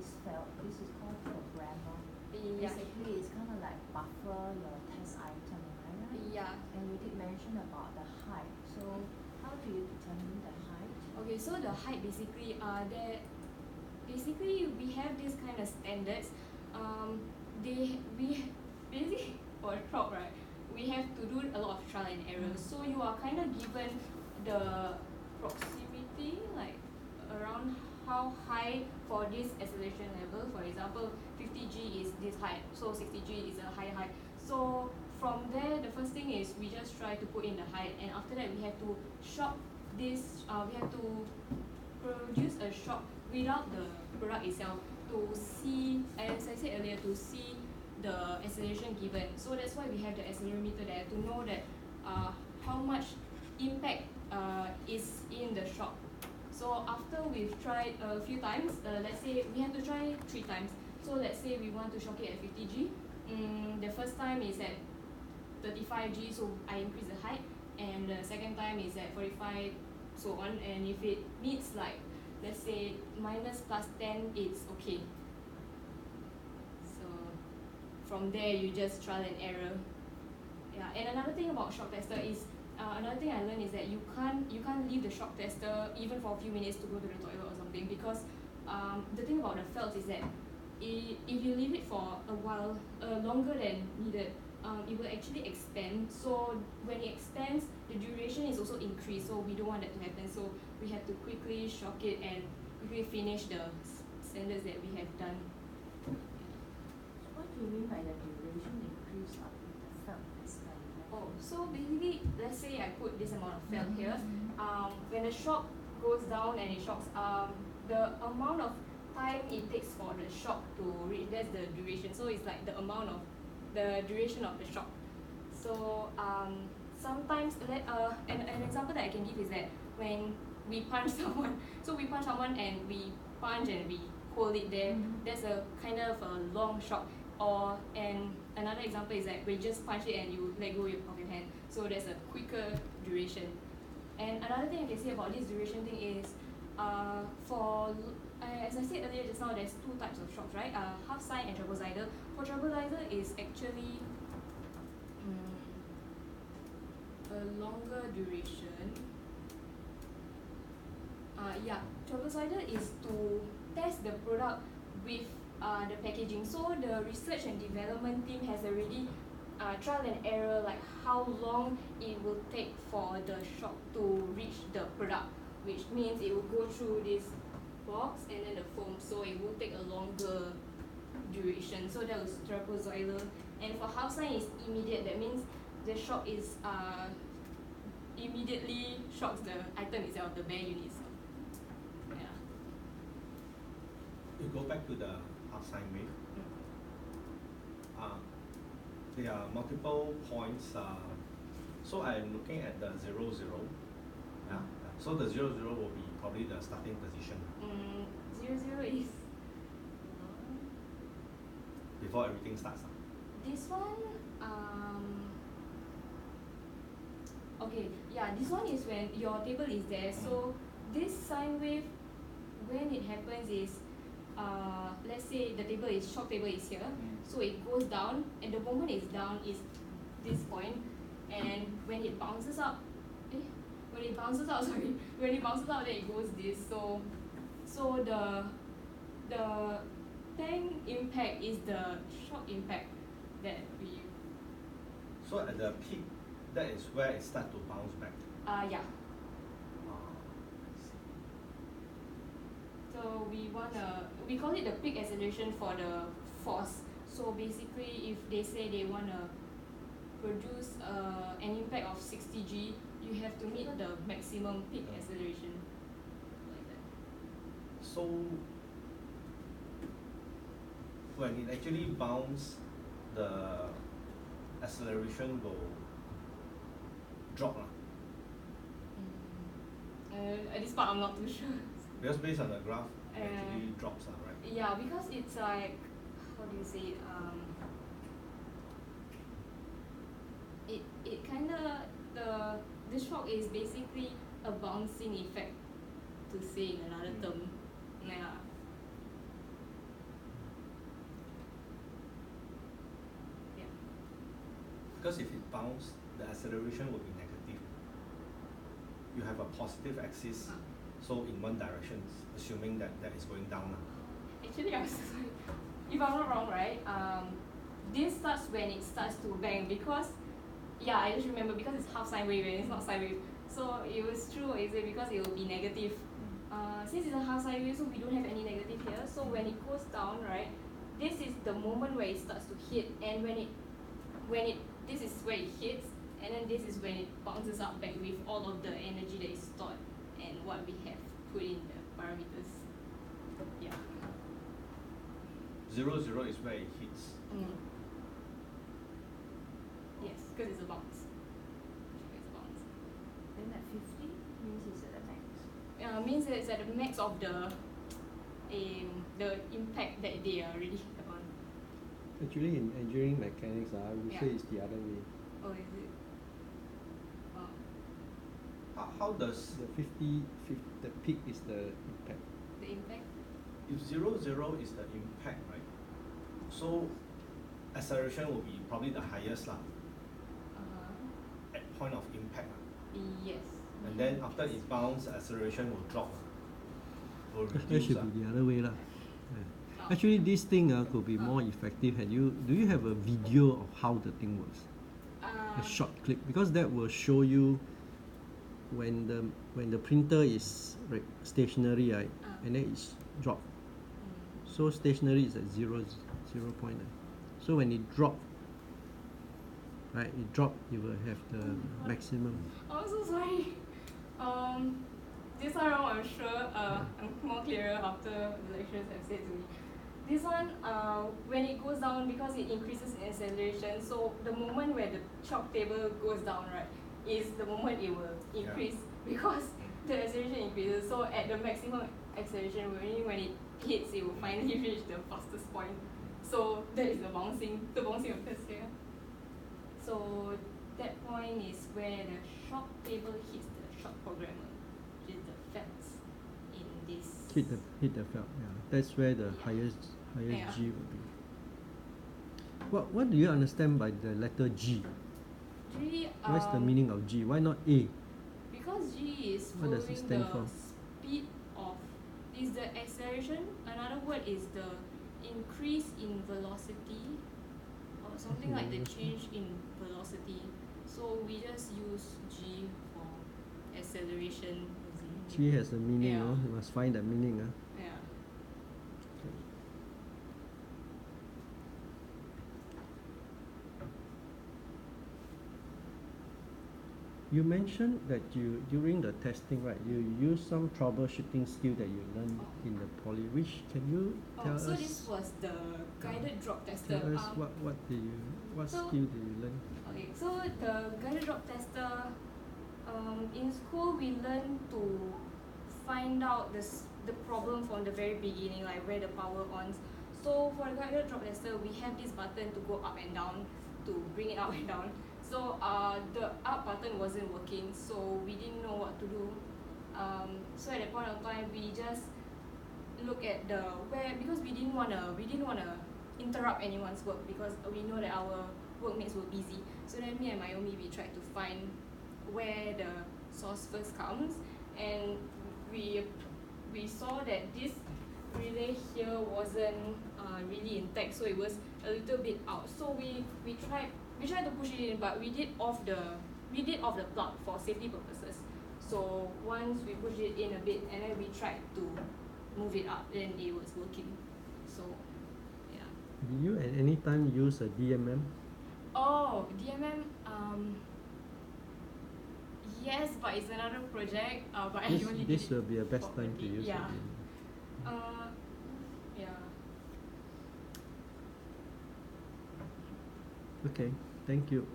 this felt. This is called programmer. Yeah. Basically, it's kind of like buffer your test item, am I right? Yeah. And you did mention about the height. So how do you determine the height? Okay, so the height basically we have this kind of standards. We basically for a crop, right, we have to do a lot of trial and error. So you are kind of given the proximity, like around how high for this acceleration level. For example, 50G is this height, so 60G is a higher height. So from there, the first thing is we just try to put in the height, and after that we have to shock this. We have to produce a shock without the product itself to see, as I said earlier, to see the acceleration given. So that's why we have the accelerometer there to know that how much impact is in the shock. So after we've tried a few times, let's say we have to try 3 times. So let's say we want to shock it at 50G. The first time is at 35G, so I increase the height, and the second time is at 45, so on. And if it meets like, let's say minus plus 10, it's okay. So from there you just trial and error. Yeah, and another thing about shock tester is another thing I learned is that you can't leave the shock tester even for a few minutes to go to the toilet or something, because the thing about the felts is that if you leave it for a while longer than needed, it will actually expand. So when it expands, the duration is also increased, so we don't want that to happen. So we have to quickly shock it and quickly finish the standards that we have done. So what do you mean by the duration increase of the felt experiment? Oh, so basically, let's say I put this amount of felt here. When the shock goes down and it shocks, the amount of time it takes for the shock to reach, that's the duration. So it's like the amount of the duration of the shock. So sometimes an example that I can give is that when we punch someone, so we punch someone and we punch and we hold it there, that's a kind of a long shock. And another example is that we just punch it and you let go of your hand, so there's a quicker duration. And another thing I can say about this duration thing is as I said earlier just now, there's 2 types of shocks, right? Half sine and trapezoidal. For trapezoidal is actually a longer duration. Trapezoidal is to test the product with the packaging. So the research and development team has already trial and error, like how long it will take for the shock to reach the product, which means it will go through this box and then the foam, so it will take a longer duration. So that was trapezoidal. And for half sine is immediate, that means the shock is immediately shocks the item itself, the bare unit itself. Yeah. You go back to the half sine wave. There are multiple points. So I'm looking at the 0, 0. Yeah. So the 0, 0 will be probably the starting position. 0, 0 is before everything starts. This one. Okay, yeah, this one is when your table is there. So this sine wave, when it happens is, let's say the shock table is here, so it goes down, and the moment it's down is this point, and when it bounces up, then it goes this. So the tank impact is the shock impact that we. So at the peak, that is where it starts to bounce back. Yeah. I see. So we call it the peak acceleration for the force. So basically, if they say they wanna produce an impact of 60G, you have to meet the maximum peak acceleration. Like that. So when it actually bounces, the acceleration will drop. At this part, I'm not too sure. Because based on the graph, it actually drops, right? Yeah, because it's like, how do you say it? It kind of, the shock is basically a bouncing effect, to say in another term. Yeah. Because if it bounces, the acceleration will be negative. You have a positive axis, so in one direction, assuming that that is going down. Actually, I was sorry. If I'm not wrong, right? This starts when it starts to bang because, yeah, I just remember because it's half sine wave and it's not sine wave. So it was true, is it because it will be negative? Since it's a half sine wave, so we don't have any negative here. So when it goes down, right, this is the moment where it starts to hit, and this is where it hits, and then this is when it bounces up back with all of the energy that is stored and what we have put in the parameters. Yeah. 0, 0 is where it hits. Yes, because it's a bounce. It's a bounce. Then at 50 means it's at the max. Means that it's at the max of the impact that they are already on. Actually, in engineering mechanics, I would say it's the other way. Oh, is it? Oh. How does The 50, the peak is the impact. The impact? if 0, 0 is the impact, right? So acceleration will be probably the highest at point of impact. Yes. And then after it bounces, acceleration will drop. Will That reduce. should be the other way lah. Actually, this thing could be more effective. Do you have a video of how the thing works? A short clip, because that will show you when the printer is stationary, right, and then it's dropped. So stationary is at 0 point. So when it drop, right, you will have the maximum. I'm so sorry. This one I'm sure I'm more clearer after the lecturers have said to me. This one, when it goes down, because it increases in acceleration, so the moment where the chalk table goes down, right, is the moment it will increase because the acceleration increases. So at the maximum acceleration, when it hits, it will finally reach the fastest point. So that is the bouncing occurs here. So that point is where the shock table hits the shock programmer, which is the felts in this. Hit the felt. Yeah, that's where the highest G will be. What do you understand by the letter G? G. What's the meaning of G? Why not A? Because G is What does it following stand the for? speed of is the acceleration. Another word is the increase in velocity or something like the change in velocity. So we just use G for acceleration. G has a meaning, Yeah. You must find that meaning. Yeah. You mentioned that during the testing, right, you use some troubleshooting skill that you learned in the poly. Which can you tell us? So this was the guided drop tester. Tell us what so- skill did you learn? Okay, so the guided drop tester, in school we learn to find out the problem from the very beginning, like where the power ons. So for the guided drop tester, we have this button to go up and down to bring it up and down. So the up button wasn't working, so we didn't know what to do. So at that point of time, we just look at the where, because we didn't wanna interrupt anyone's work because we know that our workmates were busy. So then me and Mayumi, we tried to find where the source first comes, and we saw that this relay here wasn't really intact, so it was a little bit out. So we tried to push it in, but we did off the plug for safety purposes. So once we pushed it in a bit, and then we tried to move it up, then it was working. So yeah. Did you at any time use a DMM? Oh, DMM. Yes, but it's another project. But I only This did will be a best for time to use yeah. it. Yeah. Okay, thank you.